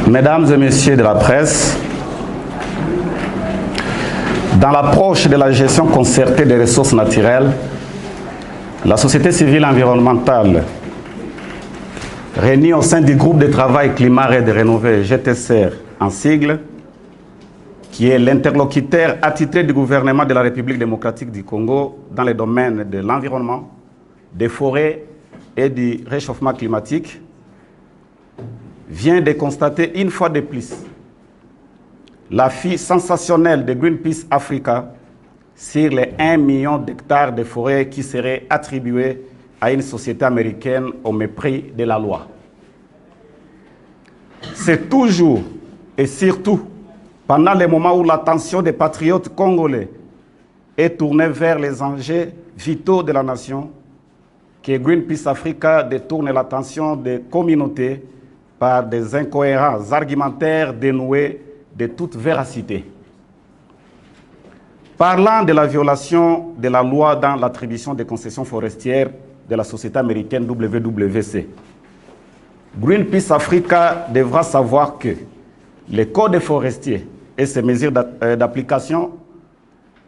Mesdames et messieurs de la presse, dans l'approche de la gestion concertée des ressources naturelles, la société civile environnementale réunie au sein du groupe de travail Climat Raid Rénové, GTCR en sigle, qui est l'interlocuteur attitré du gouvernement de la République démocratique du Congo dans les domaines de l'environnement, des forêts et du réchauffement climatique, vient de constater une fois de plus la fuite sensationnelle de Greenpeace Africa sur les 1 million d'hectares de forêts qui seraient attribués à une société américaine au mépris de la loi. C'est toujours et surtout pendant les moments où l'attention des patriotes congolais est tournée vers les enjeux vitaux de la nation que Greenpeace Africa détourne l'attention des communautés par des incohérences argumentaires dénués de toute véracité. Parlant de la violation de la loi dans l'attribution des concessions forestières de la société américaine WWC, Greenpeace Africa devra savoir que le Code forestier et ses mesures d'application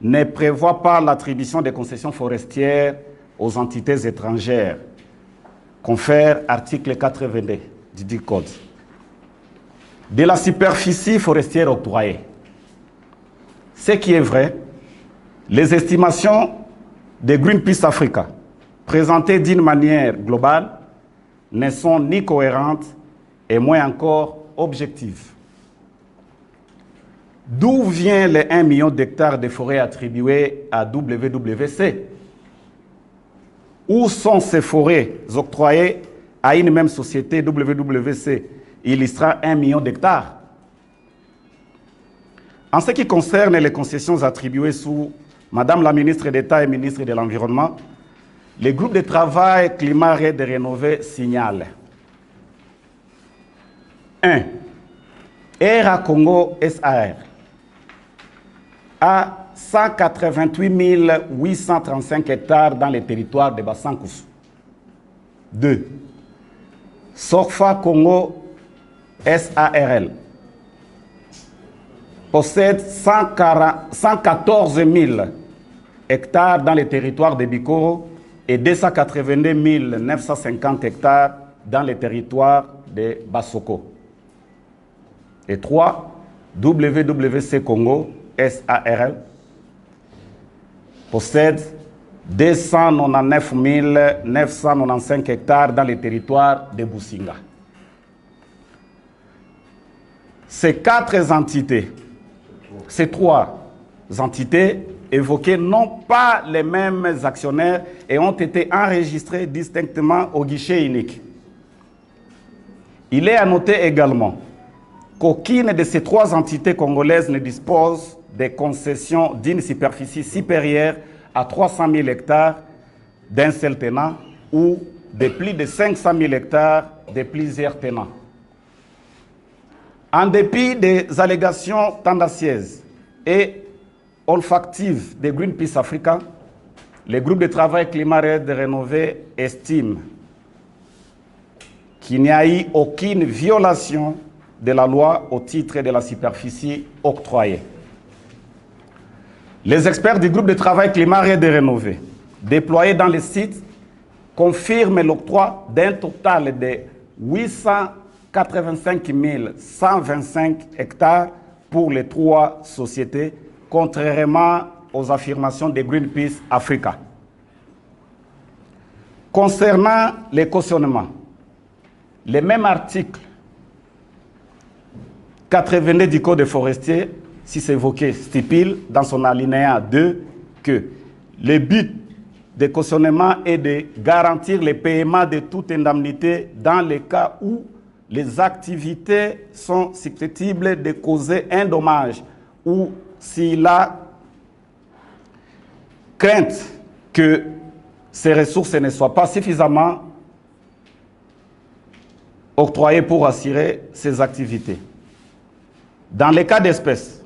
ne prévoient pas l'attribution des concessions forestières aux entités étrangères, confère article 82 du dit Code. De la superficie forestière octroyée. Ce qui est vrai, les estimations de Greenpeace Africa, présentées d'une manière globale, ne sont ni cohérentes et moins encore objectives. D'où vient les 1 million d'hectares de forêts attribués à WWC? Où sont ces forêts octroyées à une même société WWC? Il y sera 1 million d'hectares. En ce qui concerne les concessions attribuées sous Madame la ministre d'État et ministre de l'Environnement, le groupe de travail Climat Raid Rénové signale 1. ERA Congo SAR a 188 835 hectares dans les territoires de Bassankoussou. 2. Sorfa Congo SARL possède 114 000 hectares dans les territoires de Bikoro et 282 950 hectares dans les territoires de Bassoko. Et 3. WWC Congo SARL possède 299 995 hectares dans les territoires de Boussinga. Ces 4 entités, ces 3 entités évoquées n'ont pas les mêmes actionnaires et ont été enregistrées distinctement au guichet unique. Il est à noter également qu'aucune de ces 3 entités congolaises ne dispose des concessions d'une superficie supérieure à 300 000 hectares d'un seul tenant ou de plus de 500 000 hectares de plusieurs tenants. En dépit des allégations tendancieuses et olfactives de Greenpeace Africa, le groupe de travail Climat Raid Rénové estime qu'il n'y a eu aucune violation de la loi au titre de la superficie octroyée. Les experts du groupe de travail Climat Raid Rénové, déployés dans les sites, confirment l'octroi d'un total de 885 125 hectares pour les 3 sociétés, contrairement aux affirmations de Greenpeace Africa. Concernant les cautionnements, les mêmes articles 82 du Code forestier, si c'est évoqué, stipule dans son alinéa 2 que le but des cautionnements est de garantir le paiement de toute indemnité dans les cas où les activités sont susceptibles de causer un dommage ou s'il a crainte que ces ressources ne soient pas suffisamment octroyées pour assurer ces activités. Dans les cas d'espèce,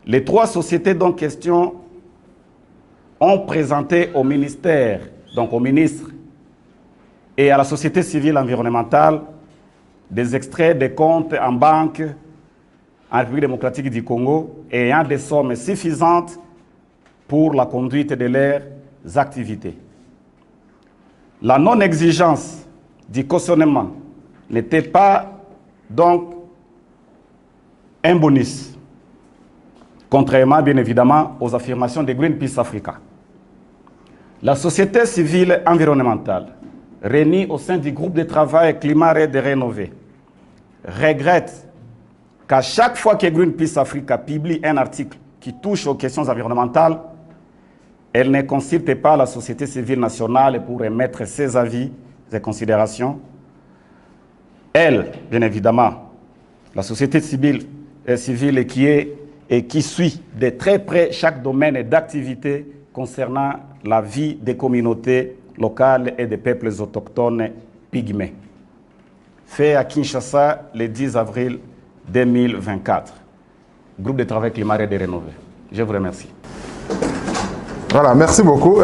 les 3 sociétés dont question ont présenté au ministère, donc au ministre, et à la société civile environnementale, des extraits des comptes en banque en République démocratique du Congo ayant des sommes suffisantes pour la conduite de leurs activités. La non-exigence du cautionnement n'était pas donc un bonus, contrairement bien évidemment aux affirmations de Greenpeace Africa. La société civile environnementale, réunie au sein du groupe de travail Climat Raid Rénové, regrette qu'à chaque fois que Greenpeace Africa publie un article qui touche aux questions environnementales, elle ne consulte pas la société civile nationale pour émettre ses avis et considérations. Elle, bien évidemment, la société civile qui suit de très près chaque domaine d'activité concernant la vie des communautés locales et des peuples autochtones pygmées. Fait à Kinshasa le 10 avril 2024. Groupe de travail Climat Raid Rénové. Je vous remercie. Voilà, merci beaucoup.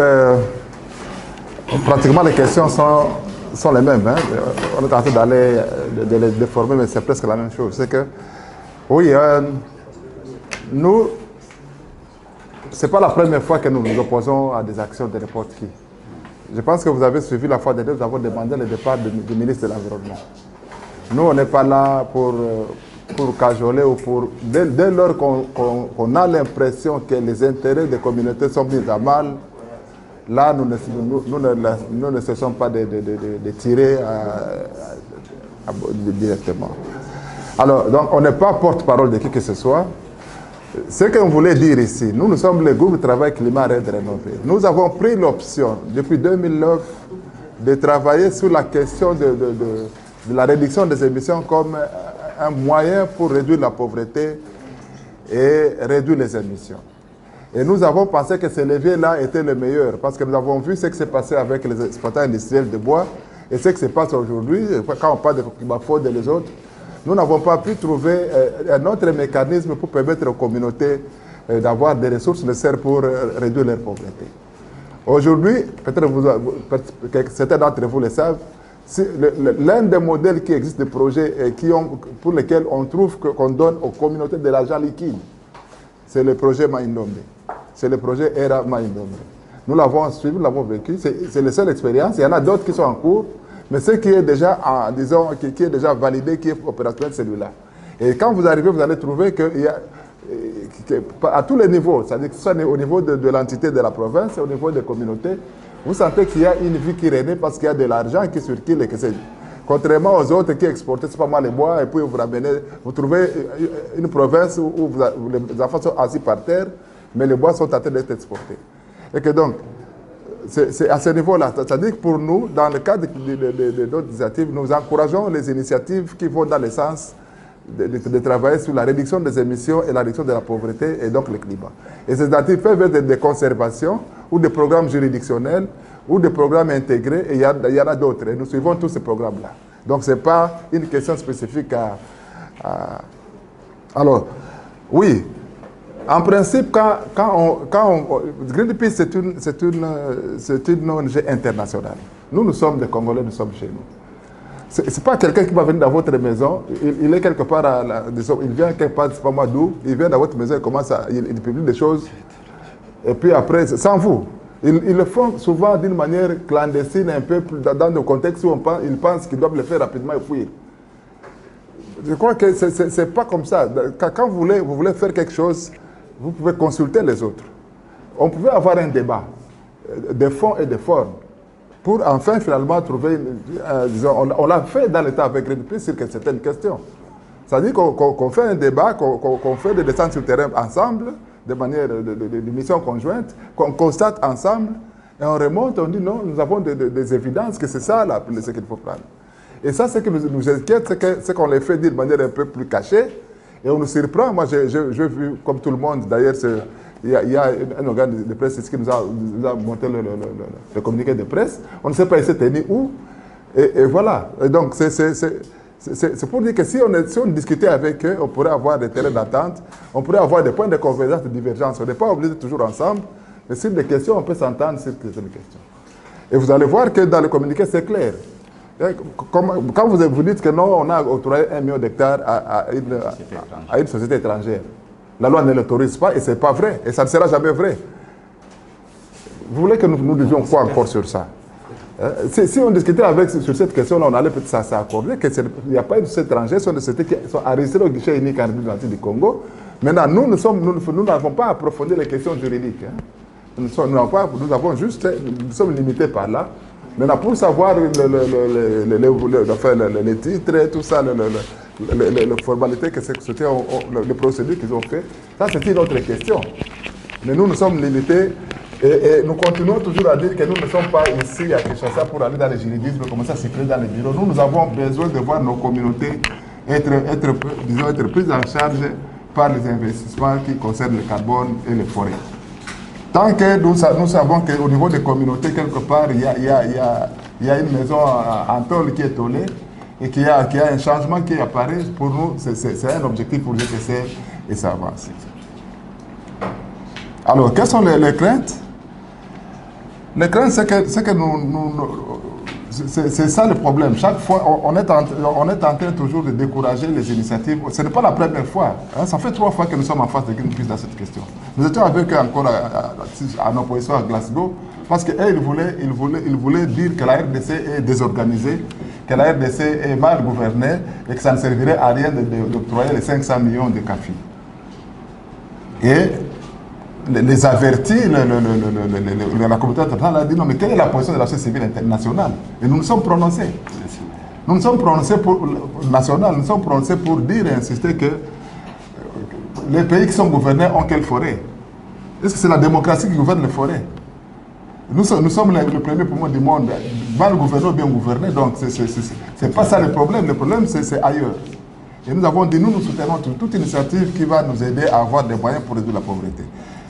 Pratiquement les questions sont les mêmes. Hein. On est en train d'aller de les déformer, mais c'est presque la même chose. C'est que, oui, nous, ce n'est pas la première fois que nous nous opposons à des actions de n'importe qui. Je pense que vous avez suivi la fois dernière, nous avons demandé le départ du ministre de l'Environnement. Nous, on n'est pas là pour cajoler ou pour... Dès lors qu'on a l'impression que les intérêts des communautés sont mis à mal, là, nous ne cessons pas de tirer directement. Alors, donc, on n'est pas porte-parole de qui que ce soit. Ce qu'on voulait dire ici, nous sommes le groupe de travail Climat Raid Rénové. Nous avons pris l'option, depuis 2009, de travailler sur la question de la réduction des émissions comme un moyen pour réduire la pauvreté et réduire les émissions. Et nous avons pensé que ce levier-là était le meilleur, parce que nous avons vu ce qui s'est passé avec les exploitants industriels de bois et ce qui se passe aujourd'hui, quand on parle de Climafold et les autres. Nous n'avons pas pu trouver un autre mécanisme pour permettre aux communautés d'avoir des ressources nécessaires pour réduire leur pauvreté. Aujourd'hui, peut-être certains d'entre vous le savent, l'un des modèles qui existe de projets pour lesquels on trouve qu'on donne aux communautés de l'argent liquide, c'est le projet Maindombe. C'est le projet ERA Maindombe. Nous l'avons suivi, nous l'avons vécu, c'est la seule expérience. Il y en a d'autres qui sont en cours. Mais ce qui est déjà, disons, qui est déjà validé, qui est opérationnel, c'est celui-là. Et quand vous arrivez, vous allez trouver qu'il y a, à tous les niveaux, c'est-à-dire que ce soit au niveau de l'entité de la province, au niveau des communautés, vous sentez qu'il y a une vie qui renaît parce qu'il y a de l'argent qui circule et que c'est... Contrairement aux autres qui exportent, c'est pas mal les bois, et puis vous ramenez, vous trouvez une province où les enfants sont assis par terre, mais les bois sont en train d'être exportés. Et que donc, c'est à ce niveau-là. C'est-à-dire que pour nous, dans le cadre de d'autres initiatives, nous encourageons les initiatives qui vont dans le sens de travailler sur la réduction des émissions et la réduction de la pauvreté et donc le climat. Et ces initiatives peuvent être des conservations ou des programmes juridictionnels ou des programmes intégrés, et il y en a d'autres. Et nous suivons tous ces programmes-là. Donc, ce n'est pas une question spécifique à... Alors, oui. En principe, Greenpeace, c'est une ONG internationale. Nous sommes des Congolais, nous sommes chez nous. Ce n'est pas quelqu'un qui va venir dans votre maison, il est quelque part, il vient quelque part, c'est pas moi d'où, il vient dans votre maison, il publie des choses, et puis après, sans vous. Ils le font souvent d'une manière clandestine, un peu dans le contexte où ils pensent qu'ils doivent le faire rapidement et fuir. Je crois que ce n'est pas comme ça. Quand vous voulez faire quelque chose, vous pouvez consulter les autres. On pouvait avoir un débat de fond et de forme pour enfin finalement trouver, disons, on l'a fait dans l'État avec Greenpeace sur certaines questions. C'est-à-dire qu'on fait un débat, qu'on fait des descentes sur le terrain ensemble, de manière de mission conjointe, qu'on constate ensemble, et on remonte, on dit non, nous avons des évidences que c'est ça là, ce qu'il faut prendre. Et ça, ce qui nous inquiète, c'est qu'on les fait dire de manière un peu plus cachée, et on nous surprend. Moi, j'ai vu, comme tout le monde, d'ailleurs, il y a un organe de presse qui nous a monté le communiqué de presse. On ne sait pas il s'est tenu où. Et voilà. Et donc, c'est pour dire que si on discutait avec eux, on pourrait avoir des terrains d'attente, on pourrait avoir des points de convergence, de divergence. On n'est pas obligé de toujours ensemble, mais sur des questions, on peut s'entendre sur certaines questions. Et vous allez voir que dans le communiqué, c'est clair. Quand vous dites que non, on a octroyé 1 million d'hectares à une société étrangère, la loi ne l'autorise pas et ce n'est pas vrai. Et ça ne sera jamais vrai. Vous voulez que nous disions quoi encore sur ça? Si on discutait sur cette question-là, on allait peut-être s'accorder qu'il n'y a pas une société étrangère, ce sont des sociétés qui sont enregistrées au guichet unique en République du Congo. Maintenant, nous n'avons pas approfondi les questions juridiques. Nous sommes limités par là. Maintenant, pour savoir les titres et tout ça, les formalités que ces sociétés ont, les procédures qu'ils ont fait, ça c'est une autre question. Mais nous sommes limités et nous continuons toujours à dire que nous ne sommes pas ici à Kinshasa pour aller dans les juridismes, commencer à circuler dans les bureaux. Nous avons besoin de voir nos communautés être prises en charge par les investissements qui concernent le carbone et les forêts. Tant que nous savons qu'au niveau des communautés, quelque part, il y a une maison en tôle qui est tollée et qu'il y a un changement qui apparaît, pour nous, c'est un objectif pour le GTC et ça avance. Alors, quelles sont les craintes? Les craintes, c'est que c'est ça le problème. Chaque fois, on est en train toujours de décourager les initiatives. Ce n'est pas la première fois. Hein. Ça fait 3 fois que nous sommes en face de Greenpeace dans cette question. Nous étions avec eux encore en opposition à Glasgow, parce qu'eux, ils voulaient dire que la RDC est désorganisée, que la RDC est mal gouvernée et que ça ne servirait à rien d'octroyer les 500 millions de CAFI. Et les avertis, la communauté internationale a dit non, mais quelle est la position de la société civile internationale? Et nous nous sommes prononcés. Nous nous sommes prononcés pour dire et insister que les pays qui sont gouvernés ont quelle forêt? Est-ce que c'est la démocratie qui gouverne les forêts? Nous sommes le premier poumon du monde, mal gouverné ou bien gouverné, donc c'est pas ça le problème c'est ailleurs. Et nous avons dit, nous soutenons toute initiative qui va nous aider à avoir des moyens pour réduire la pauvreté.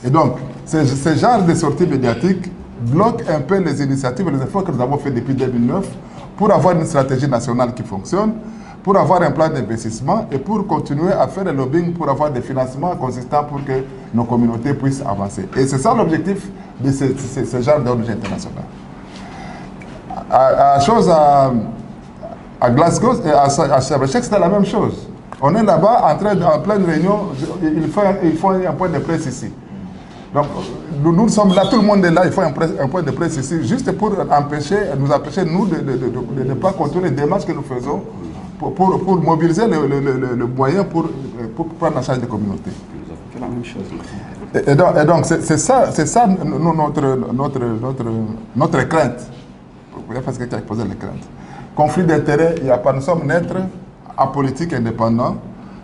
Et donc, ce genre de sorties médiatiques bloque un peu les initiatives et les efforts que nous avons fait depuis 2009 pour avoir une stratégie nationale qui fonctionne, pour avoir un plan d'investissement et pour continuer à faire le lobbying pour avoir des financements consistants pour que nos communautés puissent avancer. Et c'est ça l'objectif de ce genre d'ONG international. À Glasgow et à Shabashek, c'était la même chose. On est là-bas en pleine réunion, il faut un point de presse ici. Donc, nous sommes là, tout le monde est là, il faut un point de presse ici, juste pour nous empêcher, nous, de ne pas continuer les démarches que nous faisons pour mobiliser le moyen pour prendre en charge des communautés. C'est la même chose. Et donc, c'est ça notre crainte. Il y a parce que qui a posé les craintes. Conflit d'intérêts, il n'y a pas. Nous sommes neutres, apolitiques, indépendants.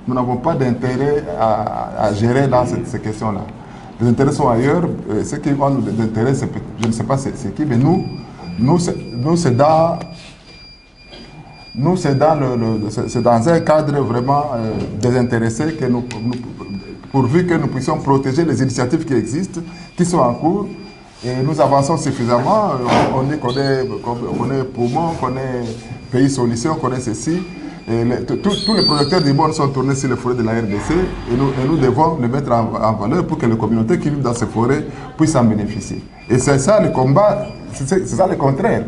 Nous n'avons pas d'intérêt à gérer dans ces questions-là. Les intérêts sont ailleurs. Ceux qui ont des intérêts, je ne sais pas c'est qui, mais nous c'est dans un cadre vraiment désintéressé que pourvu que nous puissions protéger les initiatives qui existent, qui sont en cours. Et nous avançons suffisamment. On connaît Poumon, on connaît Pays Solutions, on connaît ceci. Tous les projecteurs du monde sont tournés sur les forêts de la RDC et nous devons les mettre en valeur pour que les communautés qui vivent dans ces forêts puissent en bénéficier. Et c'est ça le combat, c'est ça le contraire.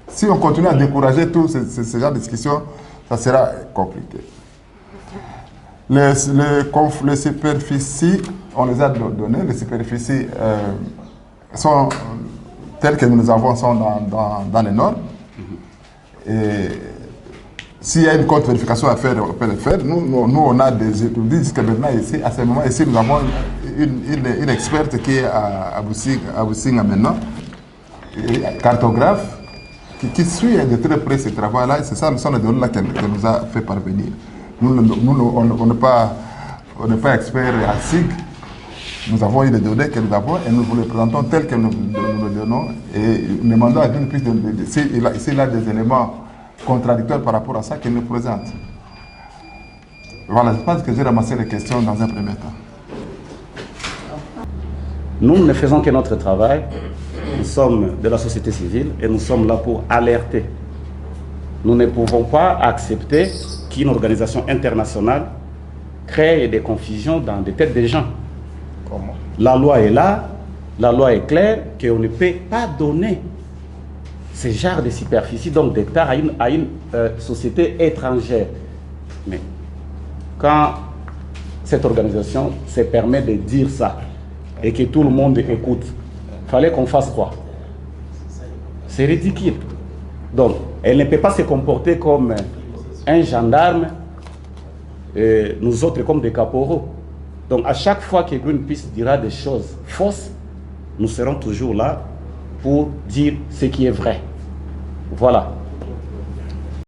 Si on continue à décourager tous ces genres de discussions, ça sera compliqué. Les superficies, on les a données, les superficies sont telles que nous les avons sont dans les normes. Et s'il y a une contre-vérification à faire, on peut le faire. Nous on a des études jusqu'à maintenant ici. À ce moment ici, nous avons une experte qui est à Businga maintenant, cartographe, qui suit de très près ce travail-là. C'est ça, ce sont les données-là qu'elle nous a fait parvenir. Nous on n'est pas experts à SIG. Nous avons eu les données que nous avons et nous vous les présentons telles que nous les donnons. Et nous demandons à Greenpeace s'il a des éléments contradictoires par rapport à ça qu'il nous présente. Voilà, je pense que j'ai ramassé les questions dans un premier temps. Nous ne faisons que notre travail. Nous sommes de la société civile et nous sommes là pour alerter. Nous ne pouvons pas accepter qu'une organisation internationale crée des confusions dans les têtes des gens. La loi est là, la loi est claire, qu'on ne peut pas donner ce genre de superficie, donc d'hectares, à une société étrangère. Mais quand cette organisation se permet de dire ça et que tout le monde écoute, il fallait qu'on fasse quoi? C'est ridicule. Donc, elle ne peut pas se comporter comme un gendarme, et nous autres comme des caporaux. Donc, à chaque fois que Greenpeace dira des choses fausses, nous serons toujours là pour dire ce qui est vrai. Voilà.